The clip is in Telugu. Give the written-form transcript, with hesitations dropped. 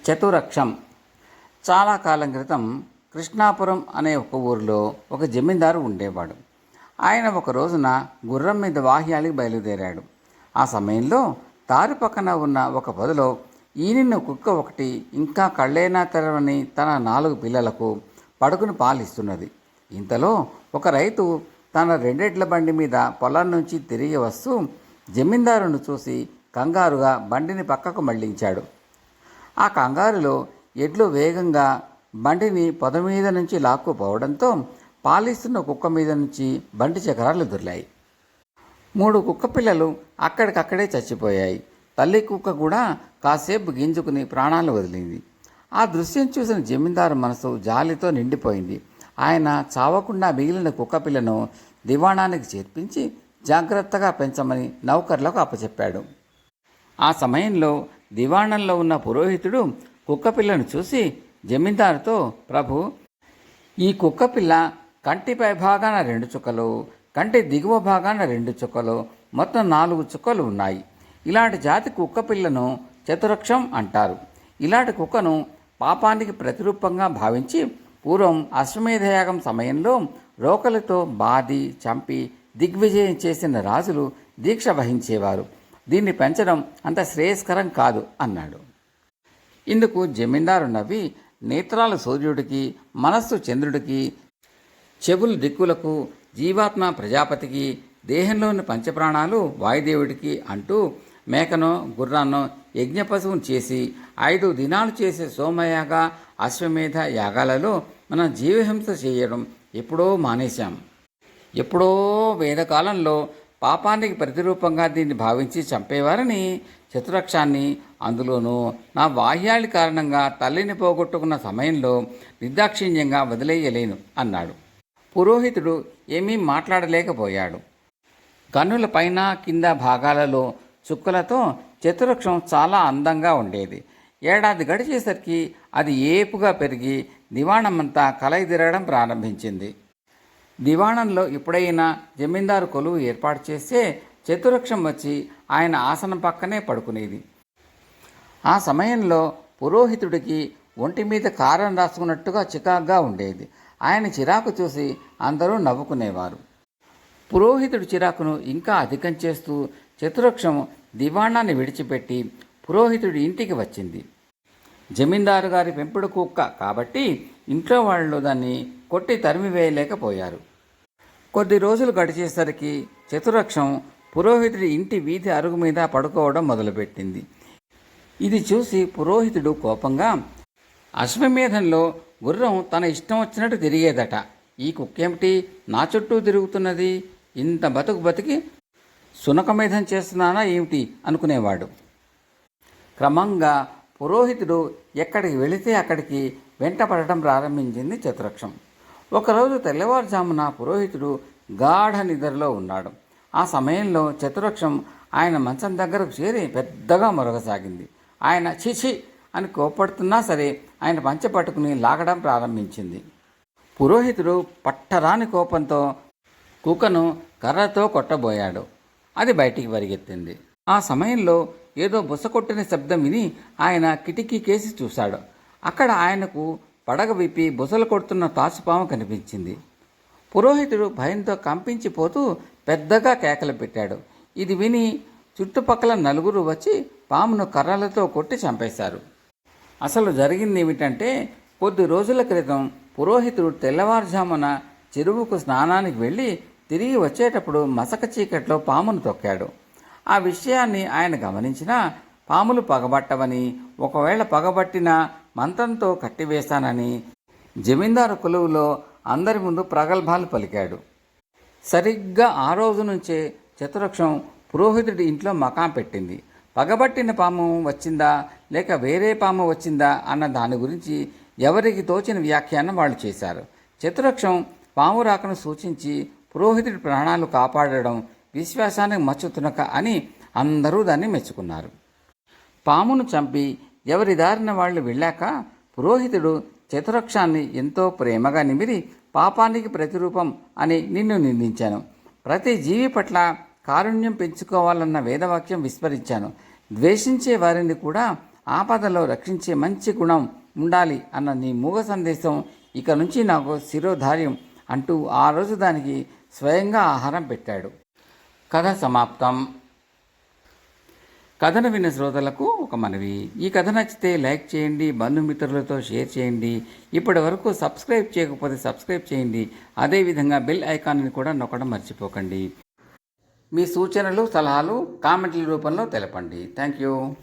చతురక్షం. చాలా కాలం క్రితం కృష్ణాపురం అనే ఒక ఊరిలో ఒక జమీందారు ఉండేవాడు. ఆయన ఒక రోజున గుర్రం మీద వాహ్యానికి బయలుదేరాడు. ఆ సమయంలో దారి పక్కన ఉన్న ఒక పొదలో ఈనిన కుక్క ఒకటి ఇంకా కళ్ళైనా తెరవని తన 4 పిల్లలకు పడుకుని పాలిస్తున్నది. ఇంతలో ఒక రైతు తన 2 ఎడ్ల బండి మీద పొలం నుంచి తిరిగి వస్తూ జమీందారును చూసి కంగారుగా బండిని పక్కకు మళ్లించాడు. ఆ కంగారులో ఎడ్లు వేగంగా బండిని పొద మీద నుంచి లాక్కుపోవడంతో పాలిస్తున్న కుక్క మీద నుంచి బండి చక్రాలు దొర్లాయి. 3 కుక్క పిల్లలు అక్కడికక్కడే చచ్చిపోయాయి. తల్లి కుక్క కూడా కాసేపు గింజుకుని ప్రాణాలు వదిలింది. ఆ దృశ్యం చూసిన జమీందారు మనసు జాలితో నిండిపోయింది. ఆయన చావకుండా మిగిలిన కుక్క పిల్లను దివాణానికి చేర్పించి జాగ్రత్తగా పెంచమని నౌకర్లకు అప్పచెప్పాడు. ఆ సమయంలో దివాణంలో ఉన్న పురోహితుడు కుక్కపిల్లను చూసి జమీందారుతో, ప్రభు, ఈ కుక్కపిల్ల కంటి పై భాగాన 2 చుక్కలు, కంటి దిగువ భాగాన 2 చుక్కలు, మొత్తం 4 చుక్కలు ఉన్నాయి. ఇలాంటి జాతి కుక్కపిల్లను చతురక్షం అంటారు. ఇలాంటి కుక్కను పాపానికి ప్రతిరూపంగా భావించి పూర్వం అశ్వమేధయాగం సమయంలో రోకలతో బాది చంపి దిగ్విజయం చేసిన రాజులు దీక్ష వహించేవారు. దీన్ని పెంచడం అంత శ్రేయస్కరం కాదు అన్నాడు. ఇందుకు జమీందారు నవ్వి, నేత్రాలు సూర్యుడికి, మనస్సు చంద్రుడికి, చెవులు దిక్కులకు, జీవాత్మ ప్రజాపతికి, దేహంలోని పంచప్రాణాలు వాయుదేవుడికి అంటూ మేకనో గుర్రాన్నో యజ్ఞపశువును చేసి 5 దినాలు చేసే సోమయాగ అశ్వమేధ యాగాలలో మనం జీవహింస చేయడం ఎప్పుడో మానేశాం. ఎప్పుడో వేదకాలంలో పాపానికి ప్రతిరూపంగా దీన్ని భావించి చంపేవారని చతురక్షాన్ని, అందులోనూ నా వాహ్యాళి కారణంగా తల్లిని పోగొట్టుకున్న సమయంలో నిర్దాక్షిణ్యంగా వదిలేయలేను అన్నాడు. పురోహితుడు ఏమీ మాట్లాడలేకపోయాడు. కన్నుల పైన కింద భాగాలలో చుక్కలతో చతురక్షం చాలా అందంగా ఉండేది. ఏడాది గడిచేసరికి అది ఏపుగా పెరిగి దివాణమంతా కలయిదిరగడం ప్రారంభించింది. దివాణంలో ఎప్పుడైనా జమీందారు కొలువు ఏర్పాటు చేస్తే చతురక్షం వచ్చి ఆయన ఆసనం పక్కనే పడుకునేది. ఆ సమయంలో పురోహితుడికి ఒంటి మీద కారం రాసుకున్నట్టుగా చికాగ్గా ఉండేది. ఆయన చిరాకు చూసి అందరూ నవ్వుకునేవారు. పురోహితుడి చిరాకును ఇంకా అధికం చేస్తూ చతురక్షం దివాణాన్ని విడిచిపెట్టి పురోహితుడి ఇంటికి వచ్చింది. జమీందారు గారి పెంపుడు కుక్క కాబట్టి ఇంట్లో వాళ్ళు దాన్ని కొట్టి తరిమివేయలేకపోయారు. కొద్ది రోజులు గడిచేసరికి చతురక్షం పురోహితుడి ఇంటి వీధి అరుగు మీద పడుకోవడం మొదలుపెట్టింది. ఇది చూసి పురోహితుడు కోపంగా, అశ్వమేధంలో గుర్రం తన ఇష్టం వచ్చినట్టు తిరిగేదట, ఈ కుక్కేమిటి నా చుట్టూ తిరుగుతున్నది, ఇంత బతికి సునకమేధం చేస్తున్నానా ఏమిటి అనుకునేవాడు. క్రమంగా పురోహితుడు ఎక్కడికి వెళితే అక్కడికి వెంటపడటం ప్రారంభించింది చతురక్షం. ఒకరోజు తెల్లవారుజామున పురోహితుడు గాఢ నిద్రలో ఉన్నాడు. ఆ సమయంలో చతురక్షం ఆయన మంచం దగ్గరకు చేరి పెద్దగా మొరగసాగింది. ఆయన చిచి అని కోప్పడుతున్నా సరే ఆయన పంచె పట్టుకుని లాగడం ప్రారంభించింది. పురోహితుడు పట్టరాని కోపంతో కుక్కను కర్రతో కొట్టబోయాడు. అది బయటికి పరిగెత్తింది. ఆ సమయంలో ఏదో బుసకొట్టిన శబ్దం విని ఆయన కిటికీ కేసి చూశాడు. అక్కడ ఆయనకు పడగ విప్పి బుసలు కొడుతున్న తాచుపాము కనిపించింది. పురోహితుడు భయంతో కంపించిపోతూ పెద్దగా కేకలు పెట్టాడు. ఇది విని చుట్టుపక్కల 4 వచ్చి పామును కర్రలతో కొట్టి చంపేశారు. అసలు జరిగింది ఏమిటంటే, కొద్ది రోజుల క్రితం పురోహితుడు తెల్లవారుజామున చెరువుకు స్నానానికి వెళ్ళి తిరిగి వచ్చేటప్పుడు మసక చీకట్లో పామును తొక్కాడు. ఆ విషయాన్ని ఆయన గమనించినా పాములు పగబట్టవని, ఒకవేళ పగబట్టిన మంత్రంతో కట్టివేస్తానని జమీందారు కొలువులో అందరి ముందు ప్రగల్భాలు పలికాడు. సరిగ్గా ఆ రోజు నుంచే చతురక్షం పురోహితుడి ఇంట్లో మకాం పెట్టింది. పగబట్టిన పాము వచ్చిందా లేక వేరే పాము వచ్చిందా అన్న దాని గురించి ఎవరికి తోచిన వ్యాఖ్యానం వాళ్ళు చేశారు. చతురక్షం పాము రాకను సూచించి పురోహితుడి ప్రాణాలు కాపాడడం విశ్వాసానికి మచ్చుతునక అని అందరూ దాన్ని మెచ్చుకున్నారు. పామును చంపి ఎవరి దారిన వాళ్ళు వెళ్ళాక పురోహితుడు చతురక్షాన్ని ఎంతో ప్రేమగా నిమిరి, పాపానికి ప్రతిరూపం అని నిన్ను నిందించాను, ప్రతి జీవి పట్ల కారుణ్యం పెంచుకోవాలన్న వేదవాక్యం విస్మరించాను, ద్వేషించే వారిని కూడా ఆపదలో రక్షించే మంచి గుణం ఉండాలి అన్న నీ మూగ సందేశం ఇక నుంచి నాకు శిరోధార్యం అంటూ ఆ రోజు దానికి స్వయంగా ఆహారం పెట్టాడు. కథ సమాప్తం. కథను విన్న శ్రోతలకు ఒక మనవి, ఈ కథ నచ్చితే లైక్ చేయండి, బంధుమిత్రులతో షేర్ చేయండి. ఇప్పటి వరకు సబ్స్క్రైబ్ చేయకపోతే సబ్స్క్రైబ్ చేయండి. అదేవిధంగా బెల్ ఐకాన్ని కూడా నొక్కడం మర్చిపోకండి. మీ సూచనలు సలహాలు కామెంట్ల రూపంలో తెలపండి. Thank you.